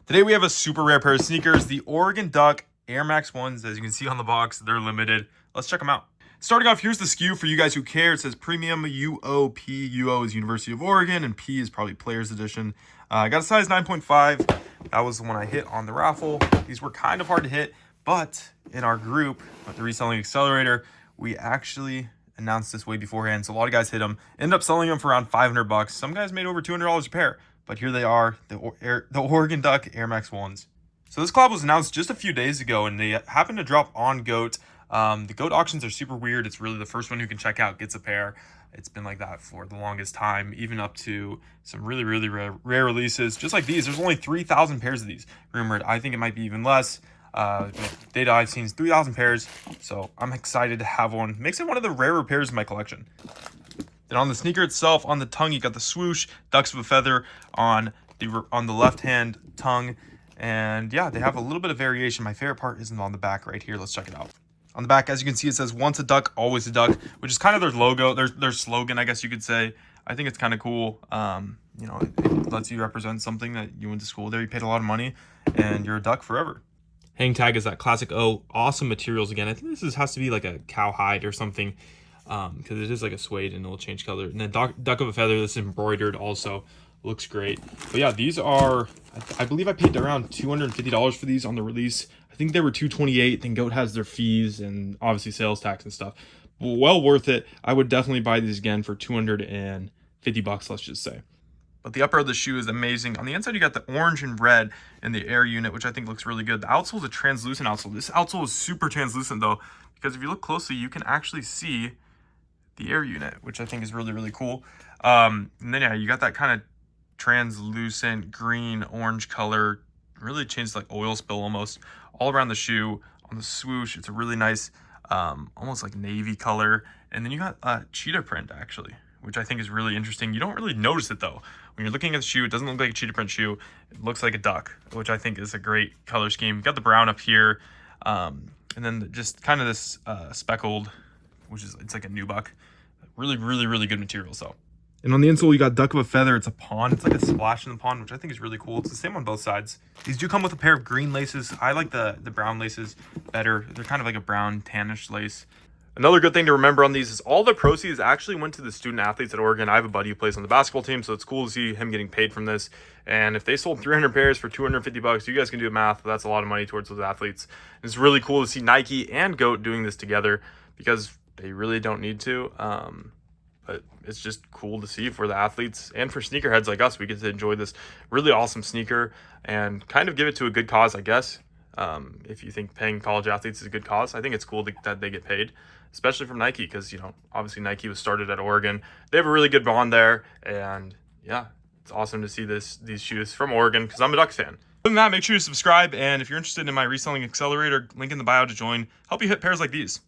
Today we have a super rare pair of sneakers, the Oregon Duck Air Max 1s. As you can see on the box, they're limited. Let's check them out. Starting off, here's the SKU for you guys who care. It says Premium UOP. UO is University of Oregon, and P is probably Players Edition. I got a size 9.5. That was the one I hit on the raffle. These were kind of hard to hit, but in our group, at the Reselling Accelerator, we actually announced this way beforehand. So a lot of guys hit them. Ended up selling them for around 500 bucks. Some guys made over $200 a pair. But here they are, the Oregon Duck Air Max 1s. So this collab was announced just a few days ago, and they happened to drop on GOAT. The GOAT auctions are super weird. It's really the first one who can check out gets a pair. It's been like that for the longest time, even up to some really rare releases. Just like these, there's only 3,000 pairs of these rumored. I think it might be even less. Data I've seen is 3,000 pairs, so I'm excited to have one. Makes it one of the rarer pairs in my collection. Then on the sneaker itself, on the tongue, you got the swoosh, ducks of a feather on the left-hand tongue. And yeah, they have a little bit of variation. My favorite part isn't on the back right here. Let's check it out. On the back, as you can see, it says once a duck, always a duck, which is kind of their logo, their slogan, I guess you could say. I think it's kind of cool. You know, it lets you represent something that you went to school there, you paid a lot of money, and you're a duck forever. Hang tag is that classic O. Awesome materials again. I think this has to be like a cowhide or something. Because it is like a suede and it'll change color. And then duck of a feather, this is embroidered also, looks great. But yeah, these are, I believe I paid around $250 for these on the release. I think they were $228. Then GOAT has their fees and obviously sales tax and stuff. Well worth it. I would definitely buy these again for $250, let's just say. But the upper of the shoe is amazing. On the inside, you got the orange and red in the air unit, which I think looks really good. The outsole is a translucent outsole. This outsole is super translucent though, because if you look closely, you can actually see the air unit, which I think is really cool. And then yeah, you got that kind of translucent green orange color, really changed like oil spill almost all around the shoe. On the swoosh, it's a really nice almost like navy color. And then you got cheetah print actually, which I think is really interesting. You don't really notice it though when you're looking at the shoe. It doesn't look like a cheetah print shoe. It looks like a duck, which I think is a great color scheme. You got the brown up here, and then just kind of this speckled, which is, it's like a nubuck. Really good material. So, and on the insole, you got duck of a feather. It's a pond. It's like a splash in the pond, which I think is really cool. It's the same on both sides. These do come with a pair of green laces. I like the brown laces better. They're kind of like a brown tannish lace. Another good thing to remember on these is all the proceeds actually went to the student athletes at Oregon. I have a buddy who plays on the basketball team, so it's cool to see him getting paid from this. And if they sold 300 pairs for 250 bucks, you guys can do the math, but that's a lot of money towards those athletes. And it's really cool to see Nike and GOAT doing this together because they really don't need to. But it's just cool to see for the athletes and for sneakerheads like us. We get to enjoy this really awesome sneaker and kind of give it to a good cause, I guess. If you think paying college athletes is a good cause, I think it's cool that they get paid, especially from Nike, because, you know, obviously Nike was started at Oregon. They have a really good bond there, and yeah, it's awesome to see these shoes from Oregon because I'm a Ducks fan. Other than that, make sure you subscribe, and if you're interested in my Reselling Accelerator, link in the bio to join, help you hit pairs like these.